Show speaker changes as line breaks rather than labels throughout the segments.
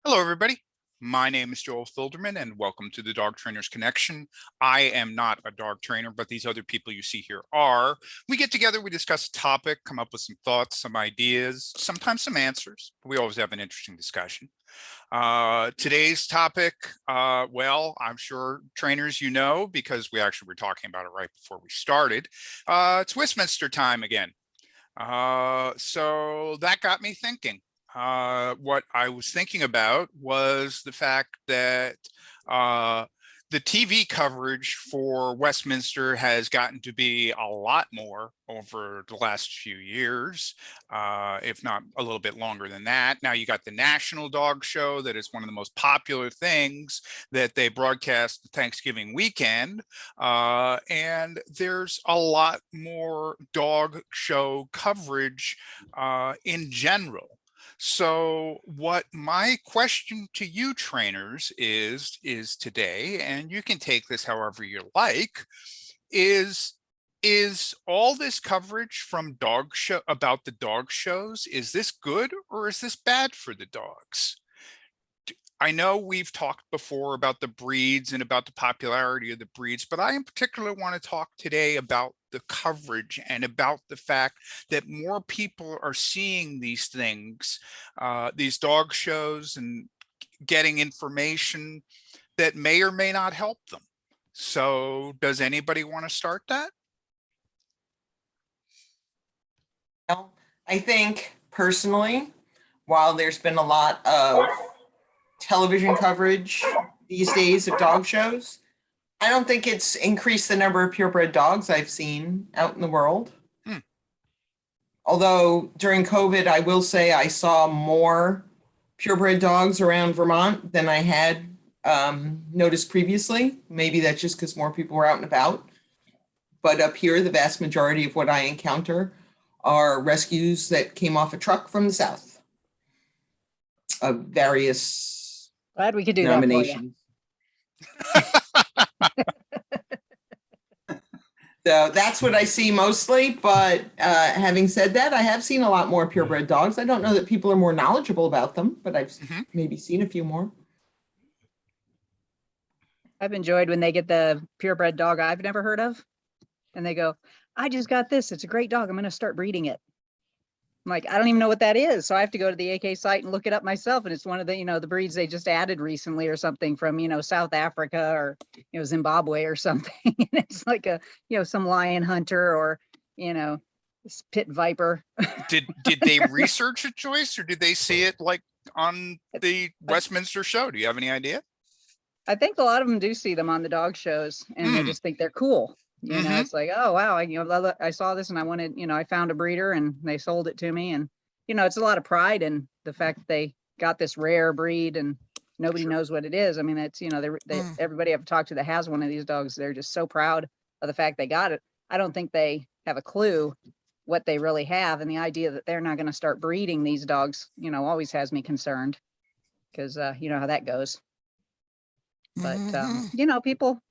Hello, everybody. My name is Joel Filderman, and welcome to the Dog Trainers Connection. I am not a dog trainer, but these other people you see here are. We get together, we discuss a topic, come up with some thoughts, some ideas, sometimes some answers. We always have an interesting discussion. Today's topic, well, I'm sure trainers you know, because we actually were talking about it right before we started. It's Westminster time again. So that got me thinking. What I was thinking about was the fact that the TV coverage for Westminster has gotten to be a lot more over the last few years, if not a little bit longer than that. Now you got the National Dog Show that is one of the most popular things that they broadcast Thanksgiving weekend. And there's a lot more dog show coverage in general. So what my question to you trainers is today, and you can take this however you like, is all this coverage from dog show about the dog shows, is this good or is this bad for the dogs? I know we've talked before about the breeds and about the popularity of the breeds, but I in particular want to talk today about the coverage and about the fact that more people are seeing these things, these dog shows, and getting information that may or may not help them. So does anybody want to start that?
Well, I think personally, while there's been a lot of television coverage these days of dog shows, I don't think it's increased the number of purebred dogs I've seen out in the world. Although during COVID, I will say I saw more purebred dogs around Vermont than I had noticed previously. Maybe that's just because more people were out and about. But up here, the vast majority of what I encounter are rescues that came off a truck from the south of various
Glad we could do
nominations.
that for you.
So that's what I see mostly. But having said that, I have seen a lot more purebred dogs. I don't know that people are more knowledgeable about them, but I've maybe seen a few more.
I've enjoyed when they get the purebred dog I've never heard of, and they go, "I just got this. It's a great dog. I'm going to start breeding it." I'm like, I don't even know what that is. So I have to go to the AK site and look it up myself. And it's one of the, the breeds they just added recently or something from, South Africa or, Zimbabwe or something. And it's like some lion hunter or, this pit viper.
Did they research a choice, or did they see it like on the Westminster show? Do you have any idea?
I think a lot of them do see them on the dog shows and they just think they're cool. It's like, oh, wow, I saw this and I wanted, I found a breeder and they sold it to me. And, it's a lot of pride in the fact that they got this rare breed and nobody knows what it is. I mean, it's, everybody I've talked to that has one of these dogs, they're just so proud of the fact they got it. I don't think they have a clue what they really have. And the idea that they're not going to start breeding these dogs, always has me concerned because, you know how that goes. But, people,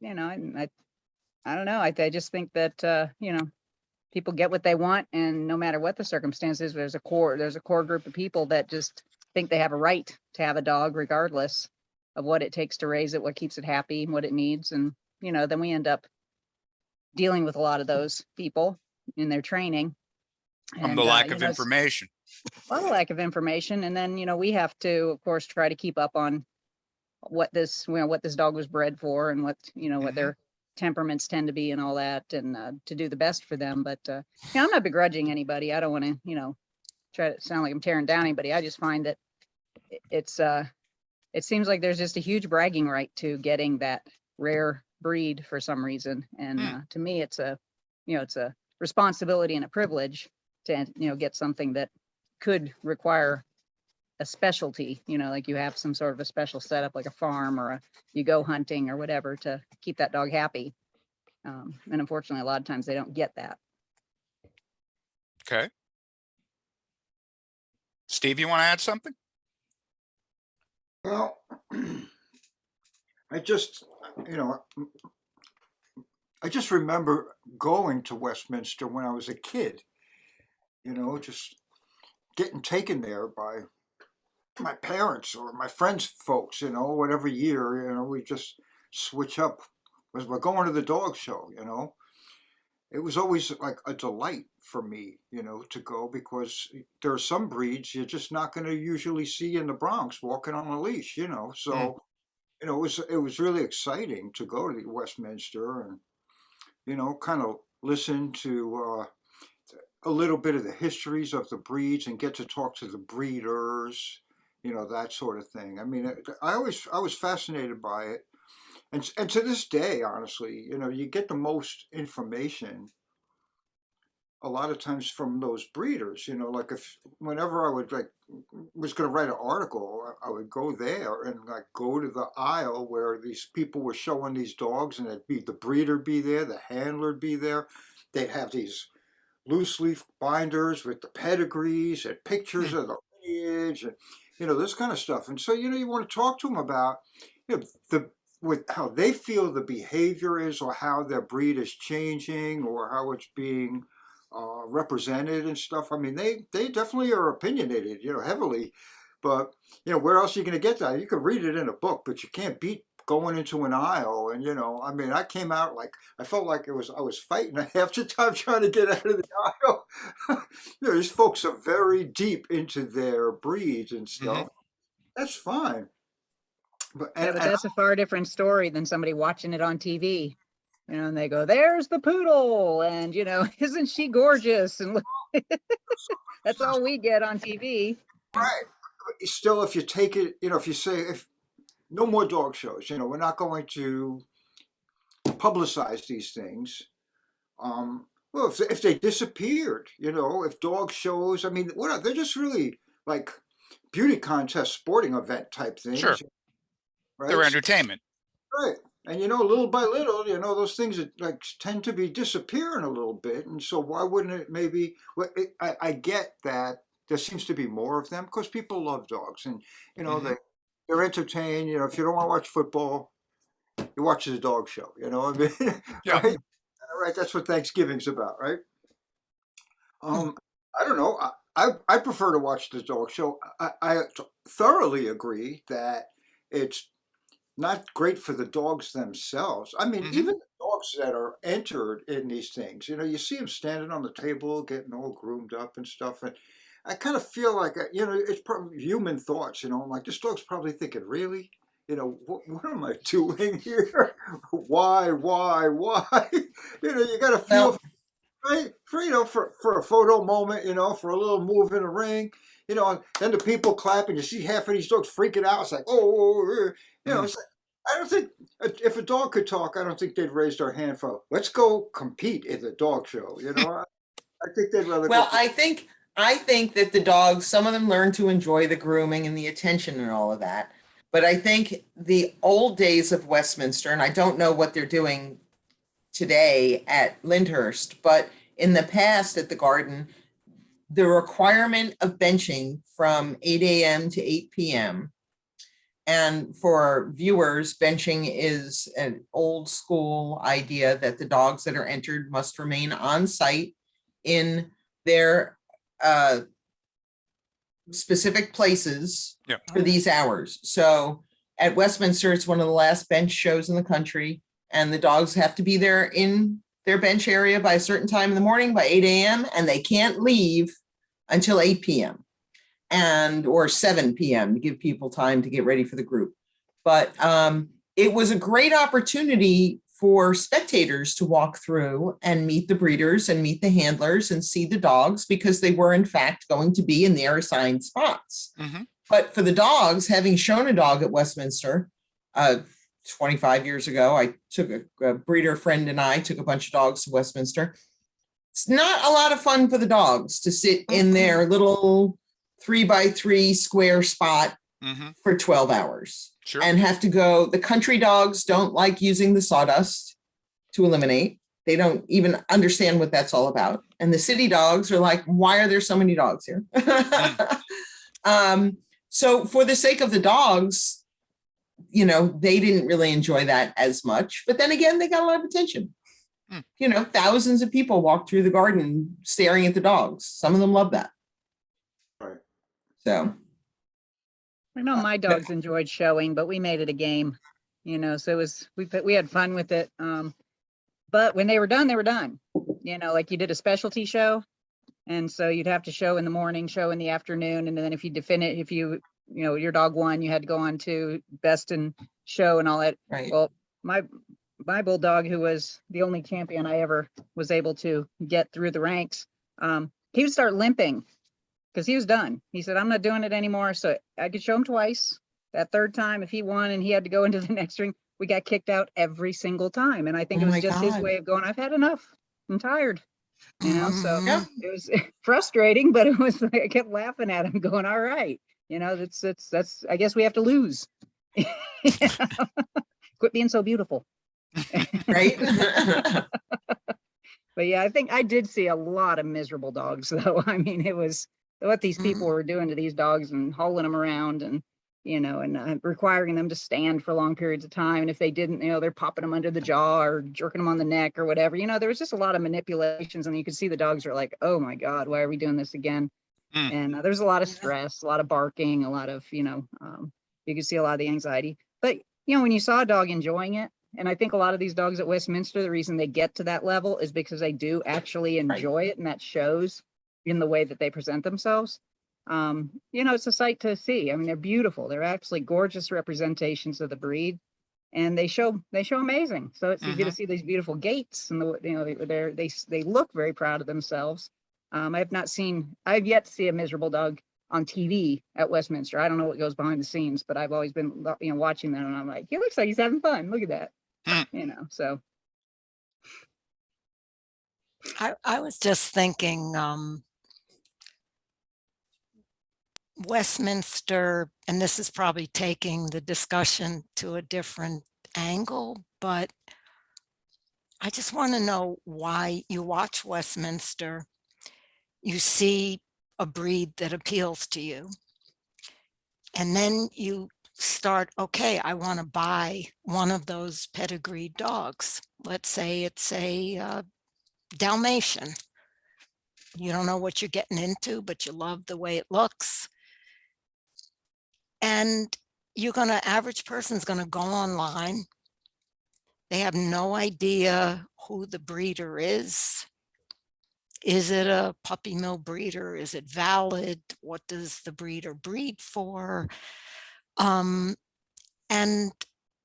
I don't know. I just think that, people get what they want, and no matter what the circumstances, there's a core group of people that just think they have a right to have a dog regardless of what it takes to raise it, what keeps it happy, what it needs. And, then we end up dealing with a lot of those people in their training.
From the lack of information.
Well, the lack of information. And then, we have to, of course, try to keep up on what this dog was bred for and what, what their temperaments tend to be and all that, and to do the best for them. But I'm not begrudging anybody. I don't want to, try to sound like I'm tearing down anybody. I just find that it seems like there's just a huge bragging right to getting that rare breed for some reason. And to me, it's a responsibility and a privilege to, get something that could require a specialty, like you have some sort of a special setup, like a farm or you go hunting or whatever to keep that dog happy. And unfortunately, a lot of times they don't get that.
Okay. Steve, you want to add something?
Well, I just remember going to Westminster when I was a kid, just getting taken there by my parents or my friends' folks, whatever year, we just switch up because we're going to the dog show, It was always like a delight for me, to go because there are some breeds you're just not going to usually see in the Bronx walking on a leash,
Mm.
So, it was really exciting to go to the Westminster and, kind of listen to a little bit of the histories of the breeds and get to talk to the breeders, that sort of thing. I mean, I was fascinated by it. And to this day, honestly, you get the most information a lot of times from those breeders, like if whenever I would was going to write an article, I would go there and like go to the aisle where these people were showing these dogs, and it'd be the breeder be there, the handler be there. They'd have these loose leaf binders with the pedigrees and pictures
Mm.
of the lineage and this kind of stuff. And so you want to talk to them about the with how they feel the behavior is, or how their breed is changing, or how it's being represented and stuff. I mean, they definitely are opinionated, heavily. But where else are you going to get that? You can read it in a book, but you can't beat going into an aisle. And I mean, I came out like I felt like I was fighting half the time trying to get out of the aisle. These folks are very deep into their breeds and
Hmm.
stuff. That's fine. But
Yeah,
and,
but
and
that's a far different story than somebody watching it on TV. And they go, "There's the poodle," and "Isn't she gorgeous?" And that's all we get on TV.
right. Still, if you take it, if you say if no more dog shows, we're not going to publicize these things. Well, if they disappeared, if dog shows, I mean, what they're just really like beauty contest, sporting event type
Sure.
things,
They're
right?
entertainment.
Right. And little by little, those things that like tend to be disappearing a little bit. And so why wouldn't it maybe? Well, I get that there seems to be more of them because people love dogs, and
Hmm.
they're entertained. If you don't want to watch football, you watch the dog show. I mean,
Yeah.
right? Right. That's what Thanksgiving's about, right?
Hmm.
I don't know. I prefer to watch the dog show. I thoroughly agree that it's not great for the dogs themselves. I mean,
Hmm.
even the dogs that are entered in these things, you see them standing on the table, getting all groomed up and stuff. And I kind of feel like, it's probably human thoughts, I'm like, this dog's probably thinking, really? What am I doing here? Why? You got to feel
Well,
right for for a photo moment, for a little move in the ring, and then the people clap and you see half of these dogs freaking out. It's like, oh,
Hmm.
it's like, I don't think if a dog could talk, I don't think they'd raise their hand for let's go compete in the dog show. I think they'd rather go.
well, I think that the dogs, some of them learn to enjoy the grooming and the attention and all of that. But I think the old days of Westminster, and I don't know what they're doing today at Lyndhurst, but in the past at the garden, the requirement of benching from 8 a.m. to 8 p.m. And for viewers, benching is an old school idea that the dogs that are entered must remain on site in their specific places
Yeah.
for these hours. So at Westminster, it's one of the last bench shows in the country, and the dogs have to be there in their bench area by a certain time in the morning, by 8 a.m., and they can't leave until 8 p.m. or 7 p.m. to give people time to get ready for the group. But it was a great opportunity for spectators to walk through and meet the breeders and meet the handlers and see the dogs, because they were in fact going to be in their assigned spots.
Hmm.
But for the dogs, having shown a dog at Westminster 25 years ago, I took a breeder friend and I took a bunch of dogs to Westminster. It's not a lot of fun for the dogs to sit in their little 3x3 square spot
Hmm.
for 12 hours
Sure.
and have to go. The country dogs don't like using the sawdust to eliminate. They don't even understand what that's all about. And the city dogs are like, why are there so many dogs here? So for the sake of the dogs, they didn't really enjoy that as much. But then again, they got a lot of attention.
Mm.
Thousands of people walk through the garden staring at the dogs. Some of them love that.
Right.
So
I know my dogs enjoyed showing, but we made it a game, so it was, we had fun with it. But when they were done, they were done. Like you did a specialty show. And so you'd have to show in the morning, show in the afternoon. And then if your dog won, you had to go on to best in show and all that.
Right.
Well, my bulldog, who was the only champion I ever was able to get through the ranks, he would start limping because he was done. He said, I'm not doing it anymore. So I could show him twice. That third time, if he won and he had to go into the next ring, we got kicked out every single time. And I think
Oh
it
my
was just his
God.
way of going, I've had enough. I'm tired. So
Yeah.
it was frustrating, but it was like I kept laughing at him going, all right, that's I guess we have to lose. Quit being so beautiful.
Right.
But yeah, I think I did see a lot of miserable dogs though. I mean, it was what these people were doing to these dogs and hauling them around and requiring them to stand for long periods of time. And if they didn't, they're popping them under the jaw or jerking them on the neck or whatever. There was just a lot of manipulations, and you could see the dogs are like, oh my God, why are we doing this again? And there's a lot of stress, a lot of barking, a lot of, you could see a lot of the anxiety. But, when you saw a dog enjoying it, and I think a lot of these dogs at Westminster, the reason they get to that level is because they do actually enjoy it, and that shows in the way that they present themselves. It's a sight to see. I mean, they're beautiful. They're actually gorgeous representations of the breed, and they show amazing. So it's easy to see these beautiful gaits, and they look very proud of themselves. I've yet to see a miserable dog on TV at Westminster. I don't know what goes behind the scenes, but I've always been, watching them, and I'm like, he looks like he's having fun. Look at that. So.
I was just thinking, Westminster, and this is probably taking the discussion to a different angle, but I just want to know why you watch Westminster, you see a breed that appeals to you, and then you start, okay, I want to buy one of those pedigree dogs. Let's say it's a Dalmatian. You don't know what you're getting into, but you love the way it looks. And average person's going to go online. They have no idea who the breeder is. Is it a puppy mill breeder? Is it valid? What does the breeder breed for? And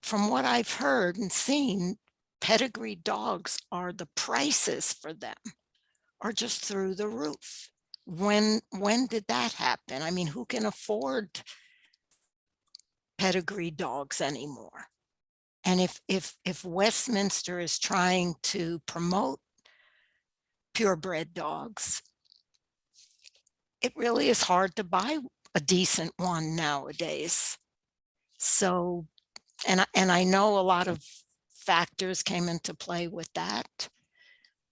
from what I've heard and seen, pedigree dogs the prices for them are just through the roof. When did that happen? I mean, who can afford pedigree dogs anymore? And if Westminster is trying to promote purebred dogs, it really is hard to buy a decent one nowadays. So, and I know a lot of factors came into play with that,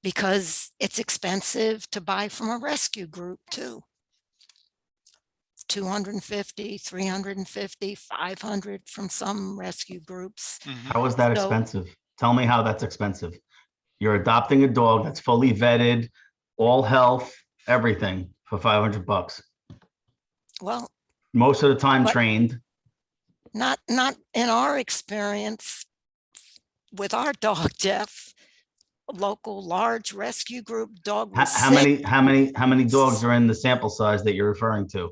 because it's expensive to buy from a rescue group too. $250, $350, $500 from some rescue groups.
How is that expensive? Tell me how that's expensive. You're adopting a dog that's fully vetted, all health, everything for $500.
Well,
most of the time trained.
Not in our experience with our dog, Jeff. A local large rescue group dog was
How many dogs are in the sample size that you're referring to?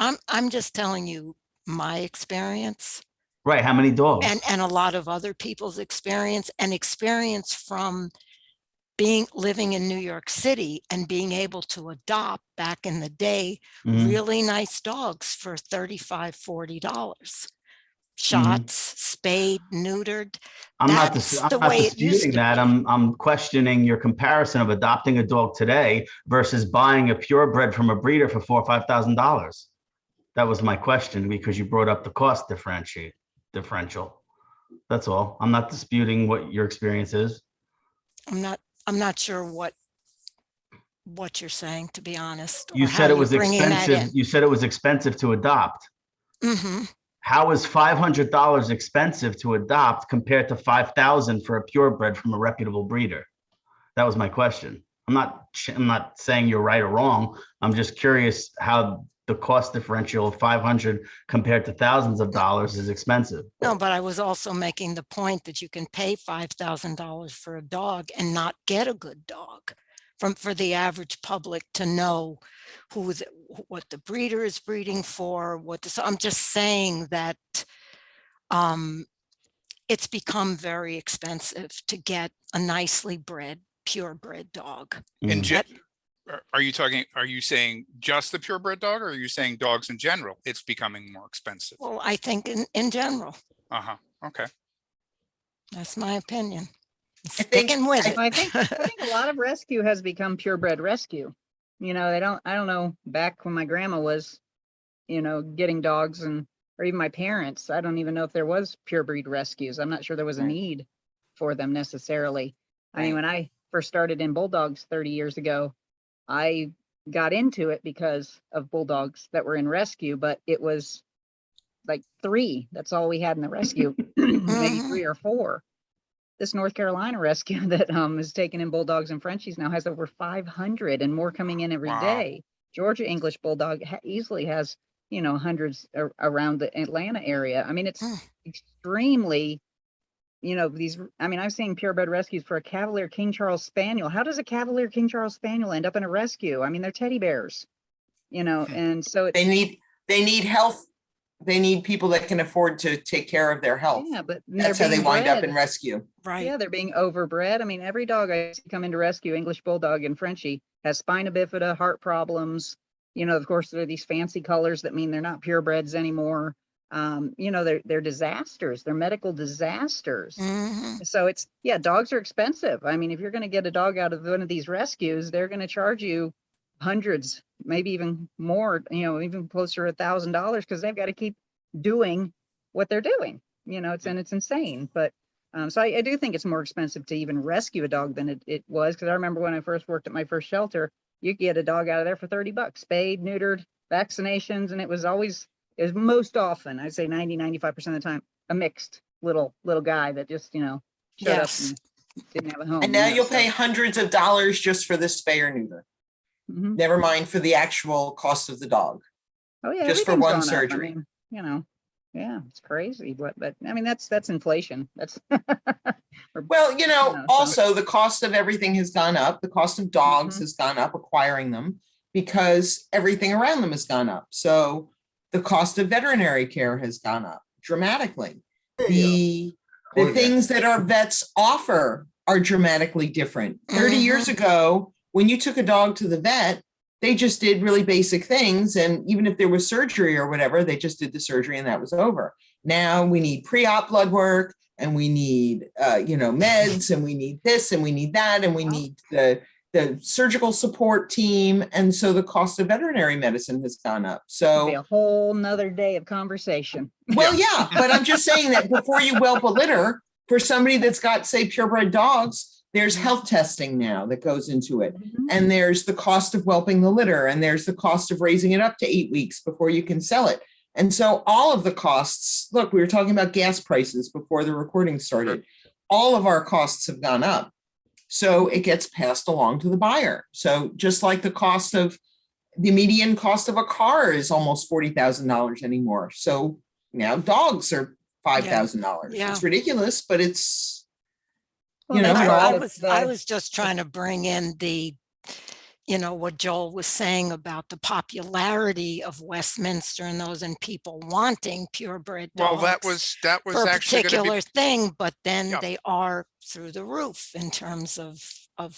I'm just telling you my experience.
Right. How many dogs?
And a lot of other people's experience from living in New York City and being able to adopt back in the day, really nice dogs for $35, $40. Shots, spayed, neutered.
I'm not disputing that. I'm questioning your comparison of adopting a dog today versus buying a purebred from a breeder for $4,000 or $5,000. That was my question, because you brought up the cost differential. That's all. I'm not disputing what your experience is.
I'm not sure what you're saying, to be honest.
You said it was expensive. You said it was expensive to adopt. How is $500 expensive to adopt compared to $5,000 for a purebred from a reputable breeder? That was my question. I'm not saying you're right or wrong. I'm just curious how the cost differential of 500 compared to thousands of dollars is expensive.
No, but I was also making the point that you can pay $5,000 for a dog and not get a good dog for the average public to know what the breeder is breeding for, so I'm just saying that it's become very expensive to get a nicely bred, purebred dog.
And
Mm.
are you saying just the purebred dog, or are you saying dogs in general? It's becoming more expensive.
Well, I think in general,
Uh-huh. Okay.
that's my opinion.
I think-
Sticking with it.
I think a lot of rescue has become purebred rescue. You know, I don't know, back when my grandma was, you know, getting dogs or even my parents, I don't even know if there was pure breed rescues. I'm not sure there was a
Right.
need for them necessarily. I mean,
Right.
when I first started in bulldogs 30 years ago, I got into it because of bulldogs that were in rescue, but it was like 3. That's all we had in the rescue, maybe 3 or 4. This North Carolina rescue that is taking in bulldogs and Frenchies now has over 500 and more coming in every
Wow.
day. Georgia English Bulldog easily has, you know, hundreds around the Atlanta area. I mean, it's extremely, you know, I've seen purebred rescues for a Cavalier King Charles Spaniel. How does a Cavalier King Charles Spaniel end up in a rescue? I mean, they're teddy bears, you know, and so it's,
They need health. They need people that can afford to take care of their health.
yeah, but
That's
they're
how they
being
wind up
bred.
in rescue.
Right.
Yeah, they're being overbred. I mean, every dog I see come into rescue, English Bulldog and Frenchie, has spina bifida, heart problems. You know, of course, there are these fancy colors that mean they're not purebreds anymore. You know, they're disasters. They're medical disasters.
Mhm.
So dogs are expensive. I mean, if you're going to get a dog out of one of these rescues, they're going to charge you hundreds, maybe even more, you know, even closer to $1,000 because they've got to keep doing what they're doing. You know, it's insane. But so I do think it's more expensive to even rescue a dog than it was. Because I remember when I first worked at my first shelter, you could get a dog out of there for $30, spayed, neutered, vaccinations, and it was most often, I'd say 95% of the time, a mixed little guy that just, you know, showed
Yes.
up and didn't have a home.
And now
you know,
you'll
so-
pay hundreds of dollars just for the spay or neuter.
Mhm.
Never mind for the actual cost of the dog.
Oh yeah,
just for
everything's
one
gone up.
surgery.
I mean, you know, yeah, it's crazy. But I mean, that's inflation. That's
Well, you know,
so-
also the cost of everything has gone up. The cost of dogs
Mhm.
has gone up, acquiring them, because everything around them has gone up. So the cost of veterinary care has gone up dramatically. The
Oh, yeah.
things that our vets offer are dramatically different. 30 years ago, when you took a dog to the vet, they just did really basic things. And even if there was surgery or whatever, they just did the surgery and that was over. Now we need pre-op blood work, and we need, meds, and we need this, and we need that, and we need the surgical support team. And so the cost of veterinary medicine has gone up.
It'll be
So,
a whole nother day of conversation.
well, yeah, but I'm just saying that before you whelp a litter, for somebody that's got, say, purebred dogs, there's health testing now that goes into it.
Mhm.
And there's the cost of whelping the litter, and there's the cost of raising it up to 8 weeks before you can sell it. And so all of the costs, look, we were talking about gas prices before the recording started. All of our costs have gone up. So it gets passed along to the buyer. So just like the median cost of a car is almost $40,000 anymore. So now dogs are $5,000.
Yeah.
It's ridiculous, but it's,
Well,
you know,
that's
it
why
all-
I was just trying to bring in what Joel was saying about the popularity of Westminster and those, and people wanting purebred
Well,
dogs
that was
for a
actually going to
particular
be,
thing, but then
Yeah.
they are through the roof in terms of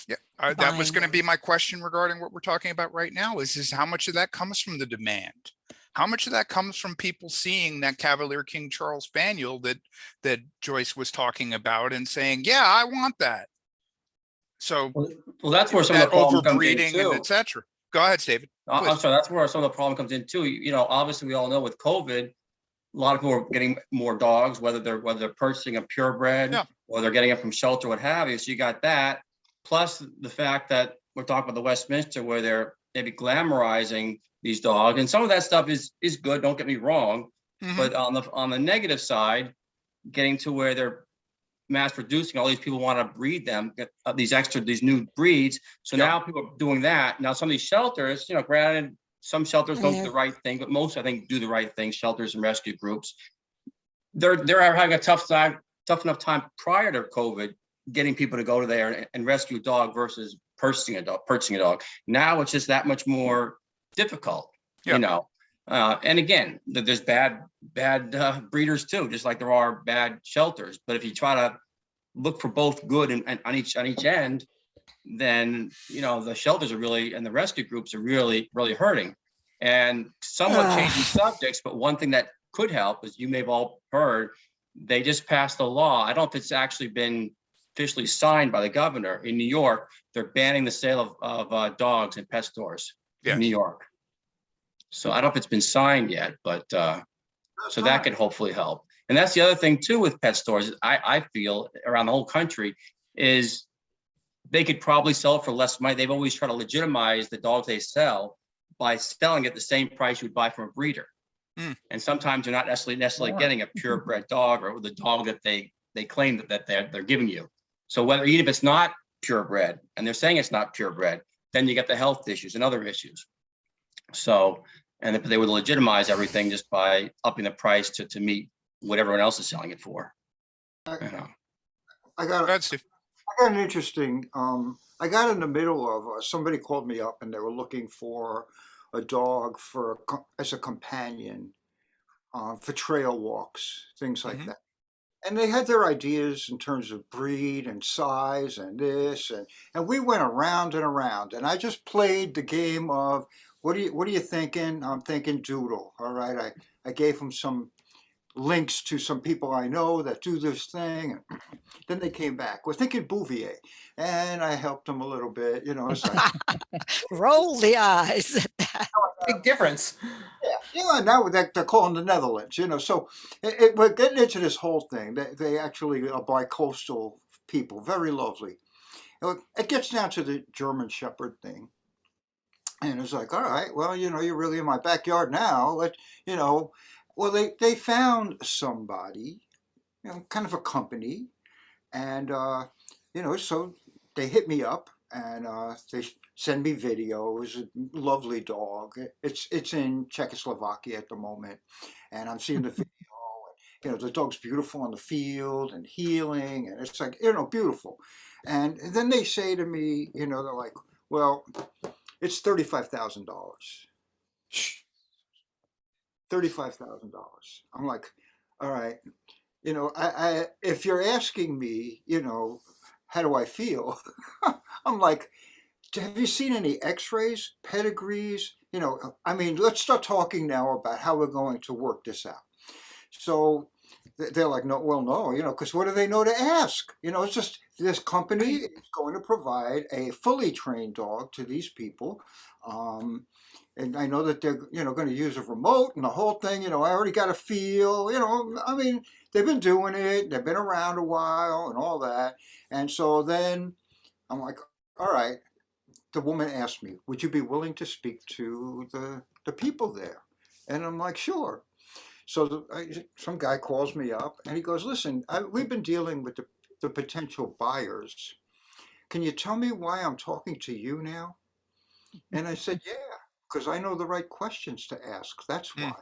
yeah, that was
buying
going to
them.
be my question regarding what we're talking about right now is how much of that comes from the demand? How much of that comes from people seeing that Cavalier King Charles Spaniel that Joyce was talking about and saying, yeah, I want that. So
Well, that's where some of the
that
problem comes in
overbreeding and
too.
et cetera. Go ahead, David.
I'm
please.
sorry, that's where some of the problem comes in too. You know, obviously we all know with COVID, a lot of people are getting more dogs, whether they're purchasing a purebred
Yeah.
or they're getting it from shelter, what have you. So you got that, plus the fact that we're talking about the Westminster where they're maybe glamorizing these dogs, and some of that stuff is good. Don't get me wrong,
Mhm.
but on the negative side, getting to where they're mass producing, all these people want to breed them, get these new breeds. So
Yeah.
now people are doing that. Now some of these shelters, granted, Some shelters don't do
Yeah.
the right thing, but most, I think, do the right thing, shelters and rescue groups. They're having a tough enough time prior to COVID, getting people to go to there and rescue a dog versus purchasing a dog. Now it's just that much more difficult,
Yeah.
you know. And again, there's bad breeders too, just like there are bad shelters. But if you try to look for both good and on each end, then you know the shelters are really, and the rescue groups are really hurting. And somewhat changing subjects, but one thing that could help, as you may have all heard, they just passed a law. I don't know if it's actually been officially signed by the governor in New York. They're banning the sale of dogs in pet stores in New York. So I don't know if it's been signed yet, but so that could hopefully help. And that's the other thing too with pet stores, I feel around the whole country, is they could probably sell it for less money. They've always tried to legitimize the dogs they sell by selling at the same price you would buy from a breeder. And sometimes you're not necessarily getting a purebred dog or the dog that they claim that they're giving you. So whether, even if it's not purebred and they're saying it's not purebred, then you get the health issues and other issues. So, and they would legitimize everything just by upping the price to meet what everyone else is selling it for. You know.
I got an interesting, I got in the middle of, somebody called me up and they were looking for a dog as a companion for trail walks, things like that. And they had their ideas in terms of breed and size and this, and we went around and around, and I just played the game of, what are you thinking? I'm thinking doodle. All right. I gave them some links to some people I know that do this thing. And then they came back. We're thinking Bouvier. And I helped them a little bit, you know. It's like,
Roll the eyes at that.
Big difference.
yeah, now they're calling the Netherlands, you know. So we're getting into this whole thing. They actually are bi-coastal people, very lovely. It gets down to the German Shepherd thing. And it's like, all right, well, you know, you're really in my backyard now. You know, well, they found somebody, you know, kind of a company. And, you know, so they hit me up and they send me videos. Lovely dog. It's in Czechoslovakia at the moment. And I'm seeing the video. You know, the dog's beautiful on the field and healing. And it's like, you know, beautiful. And then they say to me, you know, they're like, well, it's $35,000. $35,000. I'm like, all right, you know, I if you're asking me, you know, how do I feel? I'm like, have you seen any X-rays, pedigrees? You know, I mean, let's start talking now about how we're going to work this out. So they're like, no, well, no, you know, because what do they know to ask? You know, it's just this company is going to provide a fully trained dog to these people. And I know that they're, you know, going to use a remote and the whole thing, you know, I already got a feel, you know, I mean, they've been doing it, they've been around a while and all that. And so then I'm like, all right, the woman asked me, would you be willing to speak to the people there? And I'm like, sure. So some guy calls me up and he goes, listen, we've been dealing with the potential buyers. Can you tell me why I'm talking to you now? And I said, yeah, because I know the right questions to ask. That's why.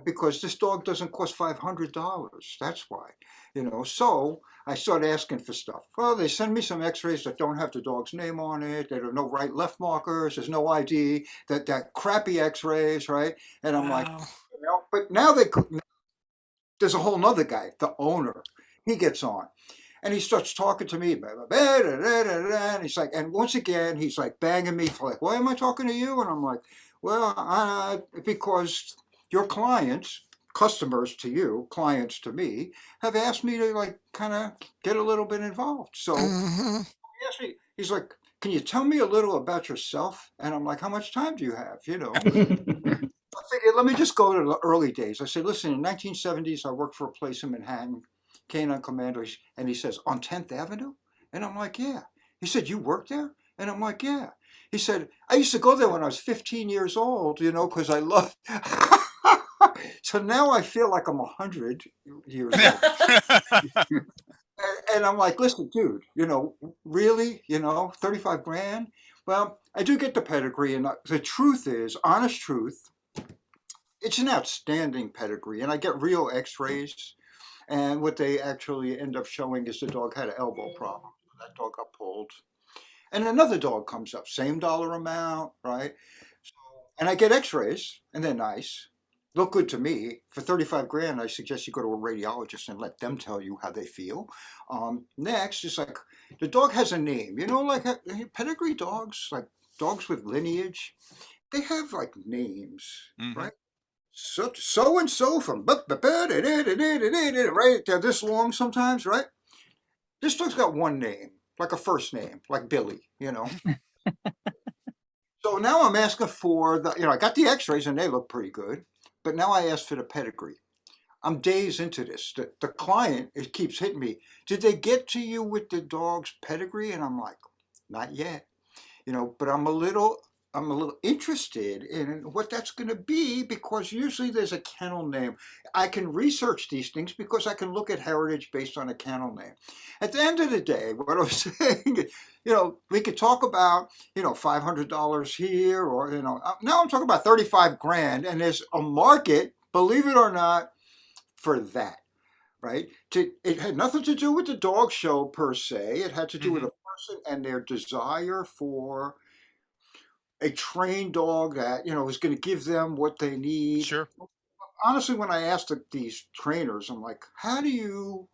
Because this dog doesn't cost $500. That's why. You know, so I started asking for stuff. Well, they send me some x-rays that don't have the dog's name on it. There are no right left markers. There's no ID. That crappy x-rays, right? And I'm like, you know, but now there's a whole nother guy, the owner. He gets on. And he starts talking to me, and he's like, and once again, he's like banging me for like, why am I talking to you? And I'm like, well, because your clients, customers to you, clients to me, have asked me to like kind of get a little bit involved. So he asked me, he's like, can you tell me a little about yourself? And I'm like, how much time do you have? You know, I figured, let me just go to the early days. I said, listen, in 1970s, I worked for a place in Manhattan. Canine Commander, and he says, on 10th Avenue? And I'm like, yeah. He said, you work there? And I'm like, yeah. He said, I used to go there when I was 15 years old, you know, because I loved. So now I feel like I'm 100 years old. And I'm like, listen, dude, you know, really, you know, 35 grand? Well, I do get the pedigree, and the truth is, honest truth, it's an outstanding pedigree, and I get real X-rays, and what they actually end up showing is the dog had an elbow problem. That dog got pulled, and another dog comes up, same dollar amount, right? So, and I get X-rays, and they're nice, look good to me. For 35 grand, I suggest you go to a radiologist and let them tell you how they feel. Next, it's like the dog has a name, like pedigree dogs, like dogs with lineage, they have like names, right? So and so from right, they're this long sometimes, right? This dog's got one name, like a first name, like Billy, So now I'm asking for I got the X-rays and they look pretty good, but now I ask for the pedigree. I'm days into this. The client, it keeps hitting me. Did they get to you with the dog's pedigree? And I'm like, not yet, but I'm a little interested in what that's going to be, because usually there's a kennel name. I can research these things because I can look at heritage based on a kennel name. At the end of the day, what I'm saying, we could talk about, $500 here, or, now I'm talking about 35 grand, and there's a market, believe it or not, for that, right? It had nothing to do with the dog show per se. It had to do with a person and their desire for a trained dog that, is going to give them what they need.
Sure.
Honestly, when I asked these trainers, I'm like, how do you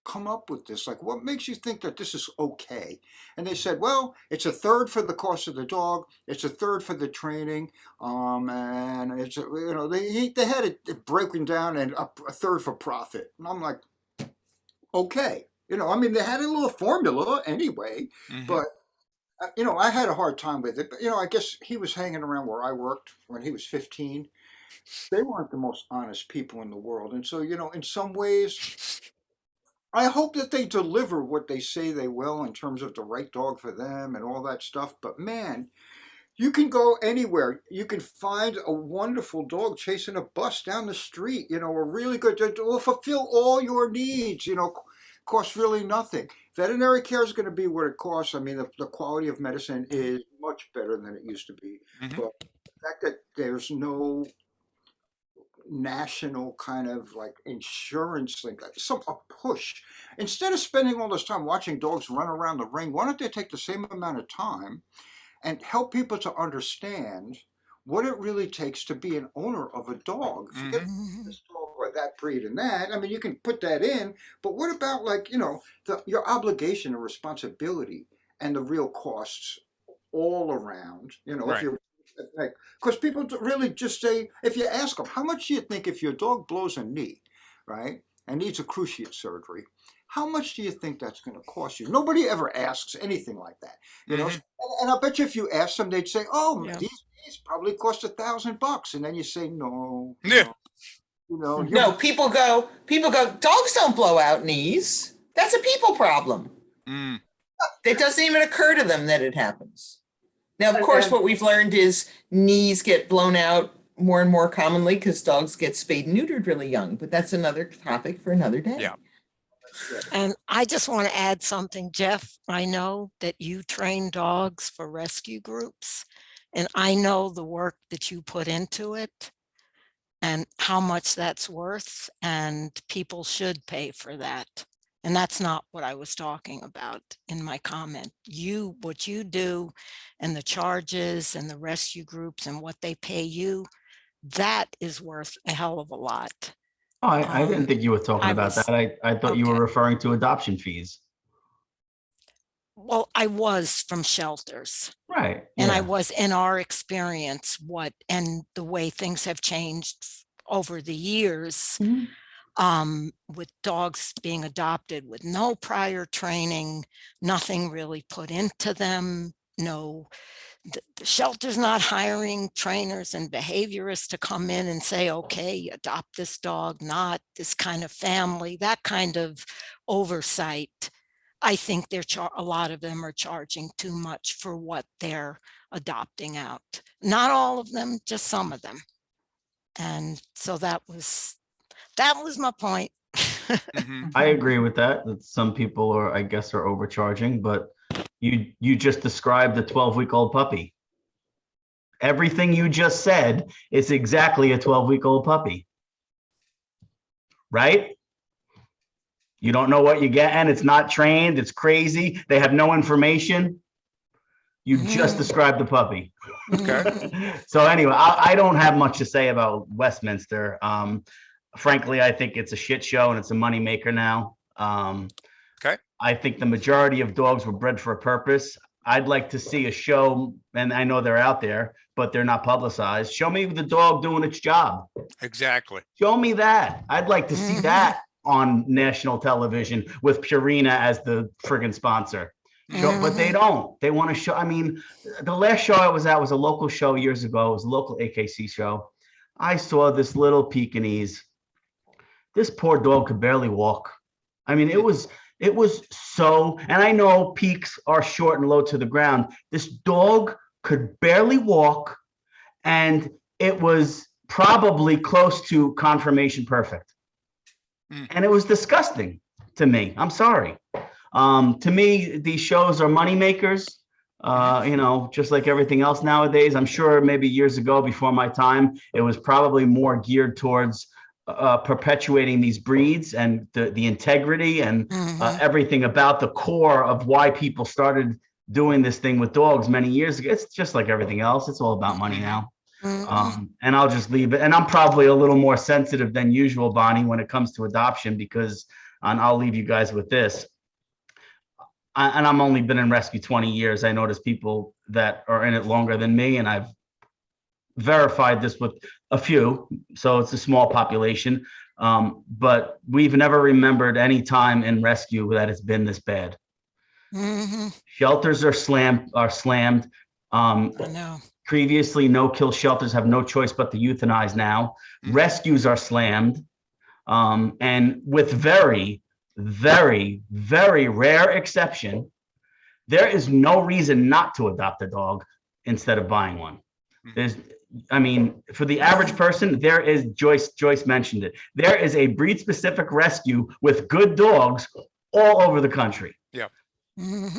come up with this? Like, what makes you think that this is okay? And they said, well, it's a third for the cost of the dog, it's a third for the training, and it's they had it broken down, and a third for profit. And I'm like, okay, they had a little formula anyway, but I had a hard time with it. But I guess he was hanging around where I worked when he was 15. They weren't the most honest people in the world, and so in some ways, I hope that they deliver what they say they will in terms of the right dog for them and all that stuff. But man, you can go anywhere. You can find a wonderful dog chasing a bus down the street, a really good dog will fulfill all your needs, costs really nothing. Veterinary care is going to be what it costs. I mean, the quality of medicine is much better than it used to be. But the fact that there's no national kind of like insurance thing, a push. Instead of spending all this time watching dogs run around the ring, why don't they take the same amount of time and help people to understand what it really takes to be an owner of a dog? Forget this dog or that breed and that. I mean, you can put that in, but what about your obligation and responsibility and the real costs all around? If you're because people really just say, if you ask them, how much do you think if your dog blows a knee, right, and needs a cruciate surgery, how much do you think that's going to cost you? Nobody ever asks anything like that, And I bet you if you ask them, they'd say, oh, these knees probably cost $1,000. And then you say, no.
No, people go, dogs don't blow out knees. That's a people problem. It doesn't even occur to them that it happens. Now, of course, what we've learned is knees get blown out more and more commonly because dogs get spayed and neutered really young, but that's another topic for another day.
Yeah.
And I just want to add something, Jeff. I know that you train dogs for rescue groups, and I know the work that you put into it and how much that's worth, and people should pay for that. And that's not what I was talking about in my comment. What you do and the charges and the rescue groups and what they pay you, that is worth a hell of a lot.
Oh, I didn't think you were talking about that. I thought you were referring to adoption fees.
Well, I was from shelters.
Right.
And I was, in our experience, and the way things have changed over the years, with dogs being adopted with no prior training, nothing really put into them, the shelter's not hiring trainers and behaviorists to come in and say, okay, adopt this dog, not this kind of family, that kind of oversight. I think a lot of them are charging too much for what they're adopting out. Not all of them, just some of them. And so that was my point.
I agree with that. That some people are overcharging, but You just described a 12-week-old puppy. Everything you just said is exactly a 12-week-old puppy. Right? You don't know what you're getting. It's not trained. It's crazy. They have no information. You just described the puppy.
Okay.
So anyway, I don't have much to say about Westminster. Frankly, I think it's a shit show and it's a moneymaker now.
Okay.
I think the majority of dogs were bred for a purpose. I'd like to see a show, and I know they're out there, but they're not publicized. Show me the dog doing its job.
Exactly.
Show me that. I'd like to see that on national television with Purina as the friggin' sponsor. But they don't. They want to show. I mean, the last show I was at was a local show years ago. It was a local AKC show. I saw this little Pekingese. This poor dog could barely walk. I mean, it was so, and I know peaks are short and low to the ground. This dog could barely walk, and it was probably close to confirmation perfect. And it was disgusting to me. I'm sorry. To me, these shows are money makers, just like everything else nowadays. I'm sure maybe years ago, before my time, it was probably more geared towards perpetuating these breeds and the integrity and everything about the core of why people started doing this thing with dogs many years ago. It's just like everything else. It's all about money now. And I'll just leave it. And I'm probably a little more sensitive than usual, Bonnie, when it comes to adoption, because, and I'll leave you guys with this. And I'm only been in rescue 20 years. I notice people that are in it longer than me, and I've verified this with a few, so it's a small population. But we've never remembered any time in rescue that it's been this bad. Shelters are slammed.
I know.
Previously, no-kill shelters have no choice but to euthanize now. Rescues are slammed. And with very, very, very rare exception, there is no reason not to adopt a dog instead of buying one. For the average person, there is, Joyce mentioned it, there is a breed-specific rescue with good dogs all over the country.
Yeah.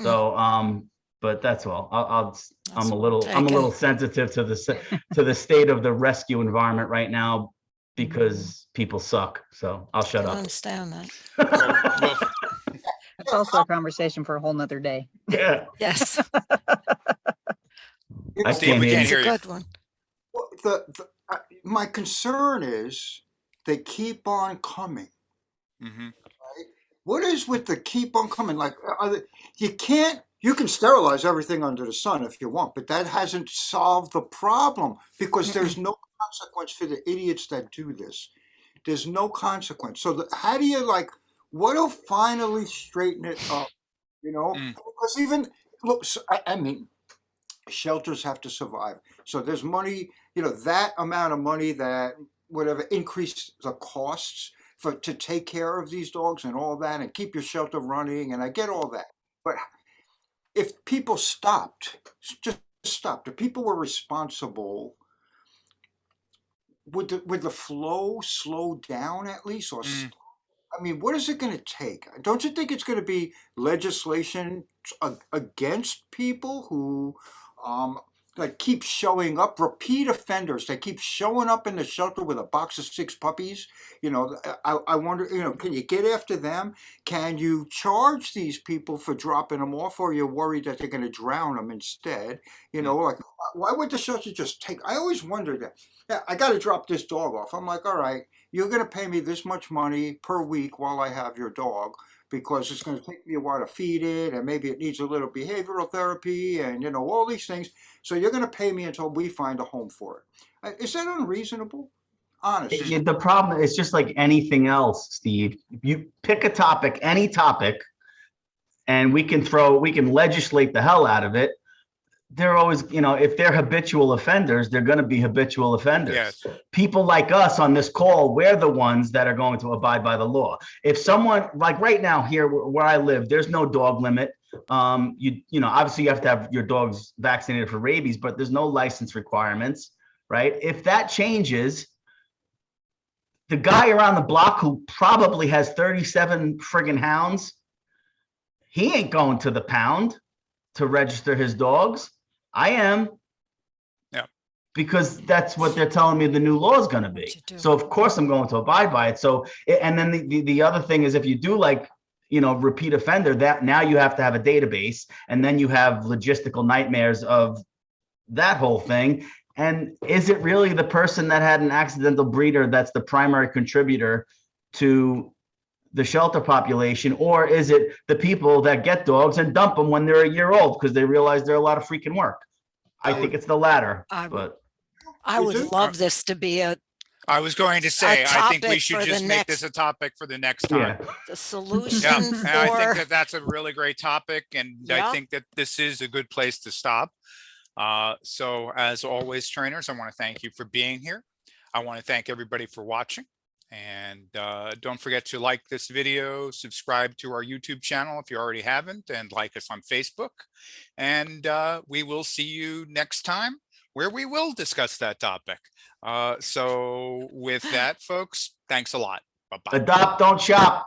So, but that's all. I'm a little sensitive to the state of the rescue environment right now because people suck. So I'll shut
I
up.
understand that.
That's also a conversation for a whole nother day.
Yeah.
Yes,
I
Steve, we
hear
can't
you.
it's a
hear you.
good one.
My concern is they keep on coming. What is with the keep on coming? Like, you can sterilize everything under the sun if you want, but that hasn't solved the problem because there's no consequence for the idiots that do this. There's no consequence. So how do you what will finally straighten it up? Because even, look, I mean, shelters have to survive. So there's money, that amount of money that whatever increase the costs to take care of these dogs and all that and keep your shelter running. And I get all that. But if people just stopped, if people were responsible, would the flow slow down at least? Or I mean, what is it going to take? Don't you think it's going to be legislation against people who keep showing up, repeat offenders? They keep showing up in the shelter with a box of 6 puppies. I wonder, can you get after them? Can you charge these people for dropping them off, or are you worried that they're going to drown them instead? Why would the shelter just take? I always wondered that. Yeah, I got to drop this dog off. I'm like, all right, you're going to pay me this much money per week while I have your dog, because it's going to take me a while to feed it, and maybe it needs a little behavioral therapy and, all these things. So you're going to pay me until we find a home for it. Is that unreasonable? Honestly.
The problem is just like anything else, Steve. You pick a topic, any topic, and we can legislate the hell out of it. They're always, if they're habitual offenders, they're going to be habitual offenders.
Yes.
People like us on this call, we're the ones that are going to abide by the law. If someone, like right now here where I live, there's no dog limit. Obviously you have to have your dogs vaccinated for rabies, but there's no license requirements, right? If that changes, the guy around the block who probably has 37 friggin' hounds, he ain't going to the pound to register his dogs? I am.
Yeah.
Because that's what they're telling me the new law is going to be.
What you do.
So of course I'm going to abide by it. So, and then the other thing is if you do like, you know, repeat offender, that now you have to have a database, and then you have logistical nightmares of that whole thing. And is it really the person that had an accidental breeder that's the primary contributor to the shelter population, or is it the people that get dogs and dump them when they're a year old because they realize they're a lot of freaking work? I think it's the latter.
I
But
I would
it?
love this to be
I was going to say, I think we
topic
should
for the
just make
next-
this a topic for the next time.
yeah,
the solution
Yeah, and I think
for,
that that's a really great topic, and
Yeah.
I think that this is a good place to stop. So as always, trainers, I want to thank you for being here. I want to thank everybody for watching, and don't forget to like this video, subscribe to our YouTube channel if you already haven't, and like us on Facebook. And we will see you next time, where we will discuss that topic. So with that, folks, thanks a lot. Bye-bye.
adopt, don't shop.